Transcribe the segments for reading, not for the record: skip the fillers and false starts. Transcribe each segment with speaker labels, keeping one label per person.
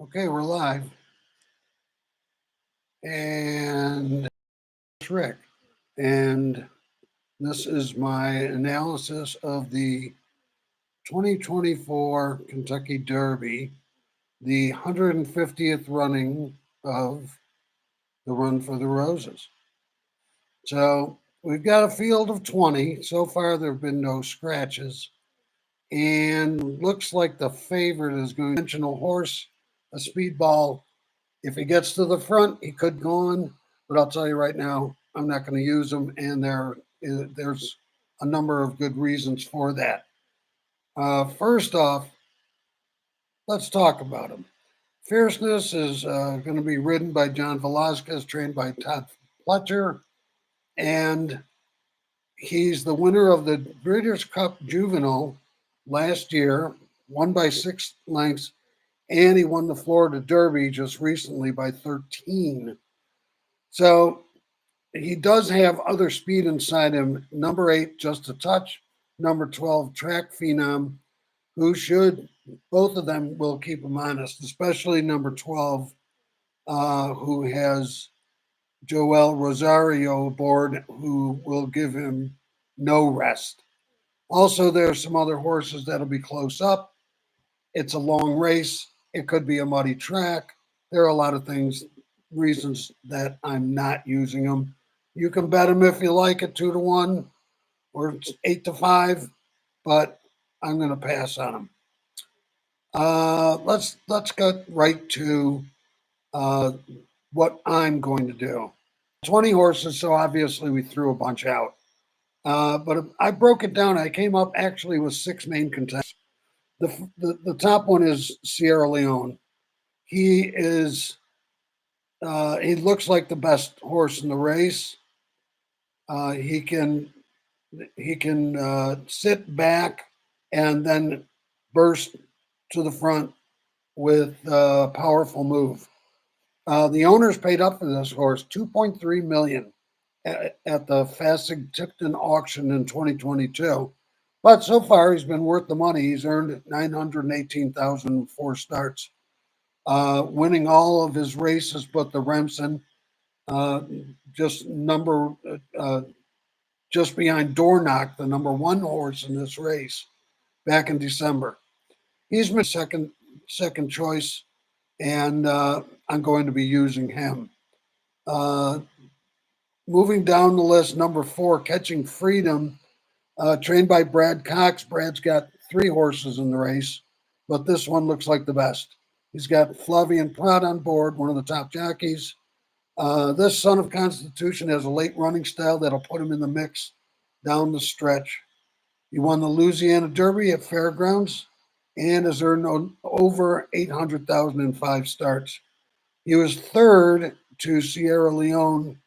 Speaker 1: Okay, we're live. And it's Rick. And this is my analysis of the 2024 Kentucky Derby, the 150th running of the Run for the Roses. So we've got a field of 20. So far, there have been no scratches. And looks like the favorite is going to be a dimensional horse, a speedball. If he gets to the front, he could go on, but I'll tell you right now, I'm not going to use him, and there's a number of good reasons for that. First off, let's talk about him. Fierceness is going to be ridden by John Velasquez, trained by Todd Fletcher, and he's the winner of the Breeders' Cup Juvenile last year, won by 6 lengths, and he won the Florida Derby just recently by 13. So he does have other speed inside him. Number 8, Just a Touch. Number 12, Track Phenom, who should, both of them will keep him honest, especially number 12, who has Joel Rosario aboard, who will give him no rest. Also, there are some other horses that'll be close up. It's a long race. It could be a muddy track. There are a lot of reasons that I'm not using them. You can bet them if you like at 2-1 or 8-5, but I'm going to pass on them. Let's get right to uh, what I'm going to do. 20 horses, so obviously we threw a bunch out. But I broke it down. I came up actually with 6 main contenders. The top one is Sierra Leone. He is he looks like the best horse in the race. Uh, he can he can sit back and then burst to the front with a powerful move. The owners paid up for this horse 2.3 million at the Fasig-Tipton auction in 2022. But so far, he's been worth the money. He's earned 918,000 4 starts, winning all of his races but the Remsen, uh, just number just behind Dornoch, the number 1 horse in this race, back in December. He's my second choice, and I'm going to be using him. Uh, Moving down the list, number 4, Catching Freedom, trained by Brad Cox. Brad's got 3 horses in the race, but this one looks like the best. He's got Flavian Prat on board, one of the top jockeys. This Son of Constitution has a late running style that'll put him in the mix down the stretch. He won the Louisiana Derby at Fairgrounds and has earned over 800,000 in 5 starts. He was third to Sierra Leone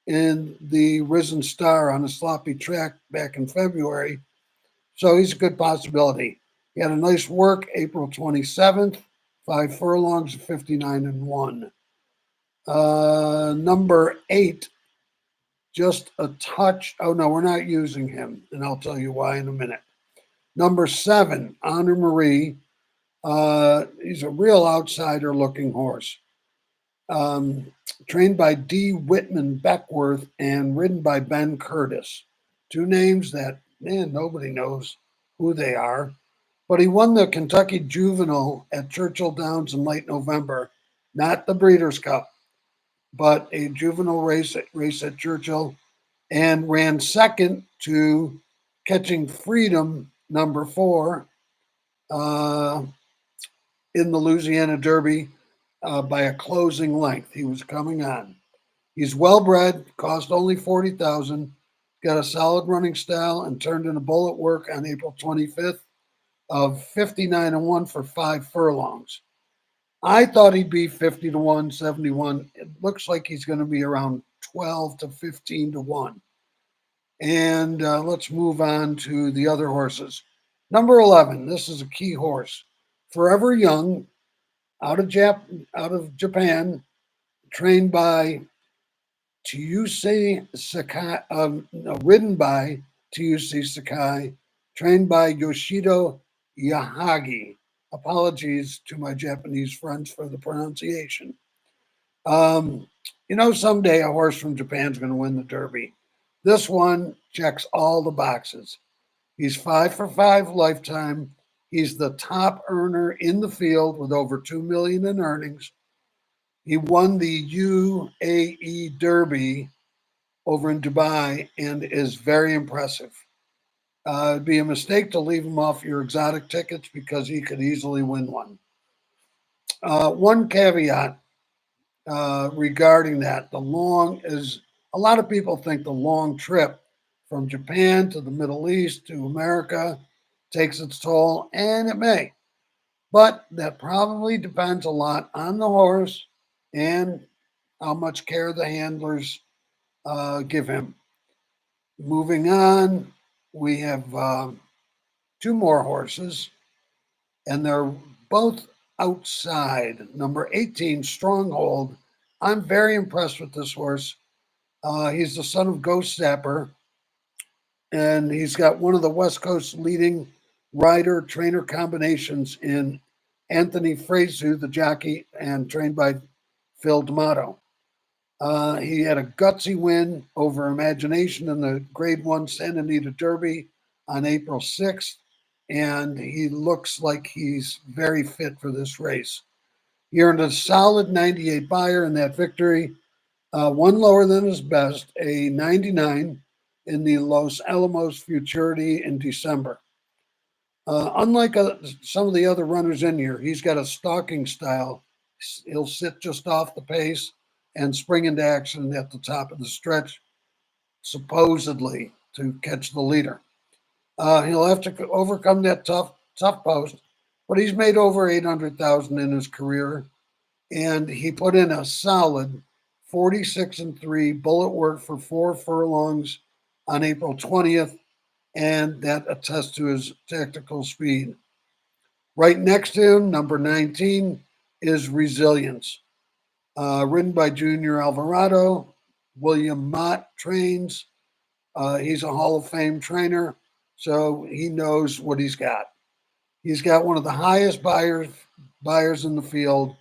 Speaker 1: in the Risen Star on a sloppy track back in February, so he's a good possibility. He had a nice work April 27th, 5 furlongs, 59-1. Number 8, Just a Touch. Oh, no, we're not using him, and I'll tell you why in a minute. Number 7, Honor Marie. He's a real outsider looking horse. Trained by D. Whitman Beckworth and ridden by Ben Curtis. 2 names that, man, nobody knows who they are. But he won the Kentucky Juvenile at Churchill Downs in late November, not the Breeders' Cup, but a juvenile race at Churchill, and ran second to Catching Freedom, number 4, uh, in the Louisiana Derby by a closing length. He was coming on. He's well bred, cost only 40,000, got a solid running style, and turned in a bullet work on April 25th of 59-1 for 5 furlongs. I thought he'd be 50-1, 71. It looks like he's going to be around 12 to 15-1. And let's move on to the other horses. Number 11, this is a key horse. Forever Young, out of Japan, trained by Sakai, ridden by Tiyusi Sakai, trained by Yoshido Yahagi. Apologies to my Japanese friends for the pronunciation. Um, someday a horse from Japan's going to win the Derby. This one checks all the boxes. He's 5 for 5 lifetime. He's the top earner in the field with over 2 million in earnings. He won the UAE Derby over in Dubai and is very impressive. It'd be a mistake to leave him off your exotic tickets because he could easily win one. One caveat regarding that: the long is a lot of people think the long trip from Japan to the Middle East to America takes its toll, and it may, but that probably depends a lot on the horse and how much care the handlers give him. Moving on, we have two more horses, and they're both outside. Number 18, Stronghold. I'm very impressed with this horse. He's the son of Ghost Zapper, and he's got one of the West Coast's leading rider trainer combinations in Anthony Frazu, the jockey, and trained by Phil D'Amato. He had a gutsy win over Imagination in the Grade 1 Santa Anita Derby on April 6th, and he looks like he's very fit for this race. He earned a solid 98 buyer in that victory, one lower than his best, a 99 in the Los Alamos Futurity in December. Unlike some of the other runners in here, he's got a stalking style. He'll sit just off the pace and spring into action at the top of the stretch, supposedly to catch the leader. He'll have to overcome that tough post, but he's made over 800,000 in his career, and he put in a solid 46-3 bullet work for 4 furlongs on April 20th, and that attests to his tactical speed. Right next to him, number 19, is Resilience. Ridden by Junior Alvarado. William Mott trains. He's a Hall of Fame trainer, so he knows what he's got. He's got one of the highest buyers in the field.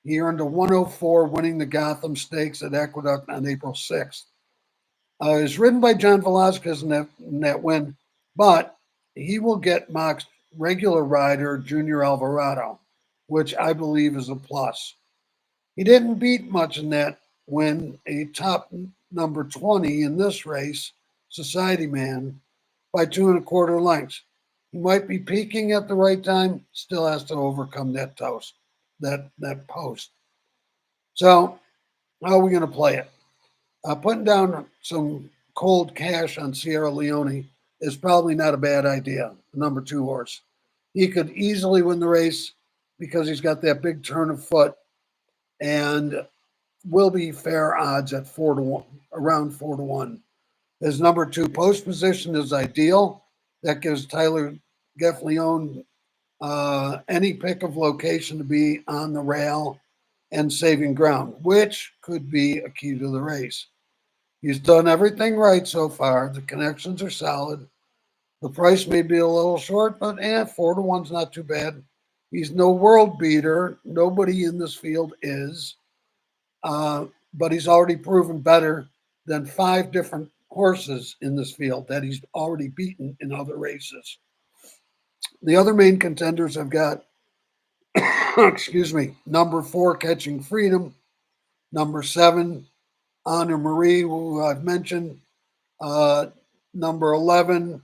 Speaker 1: He earned a 104 winning the Gotham Stakes at Aqueduct on April 6th. It was ridden by John Velazquez in that win, but he will get Mock's regular rider, Junior Alvarado, which I believe is a plus. He didn't beat much in that win, a top number 20 in this race, Society Man, by 2 1/4 lengths. He might be peaking at the right time, still has to overcome that post. So, how are we going to play it? Putting down some cold cash on Sierra Leone is probably not a bad idea. The number 2 horse. He could easily win the race because he's got that big turn of foot and will be fair odds at 4 to 1, around 4 to 1. His number 2 post position is ideal. That gives Tyler Gaffleone any pick of location to be on the rail and saving ground, which could be a key to the race. He's done everything right so far. The connections are solid. The price may be a little short, but 4 to 1's not too bad. He's no world beater. Nobody in this field is. But he's already proven better than 5 different horses in this field that he's already beaten in other races. The other main contenders have got, excuse me, number 4, Catching Freedom, number 7, Honor Marie, who I've mentioned, number 11,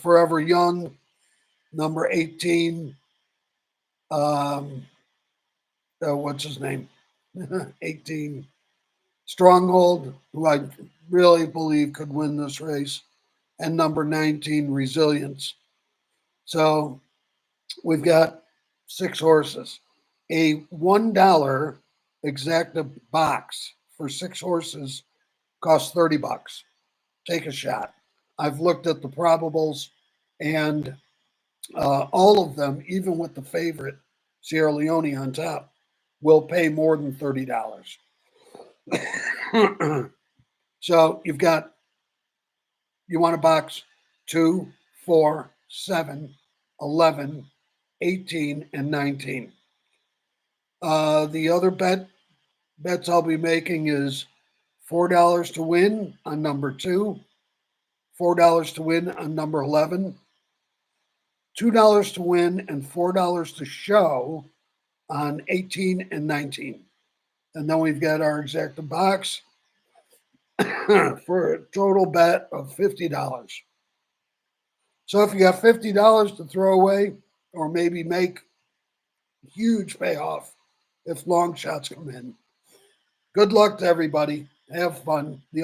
Speaker 1: Forever Young, number 18, what's his name? 18, Stronghold, who I really believe could win this race, and number 19, Resilience. So we've got 6 horses. A $1 exacta box for 6 horses costs $30. Take a shot. I've looked at the probables, and all of them, even with the favorite, Sierra Leone on top, will pay more than $30. So you want a box 2, 4, 7, 11, 18, and 19. The other bets I'll be making is $4 to win on number 2, $4 to win on number 11, $2 to win, and $4 to show on 18 and 19. And then we've got our exacta box for a total bet of $50. So if you got $50 to throw away, or maybe make huge payoff if long shots come in, good luck to everybody. Have fun. The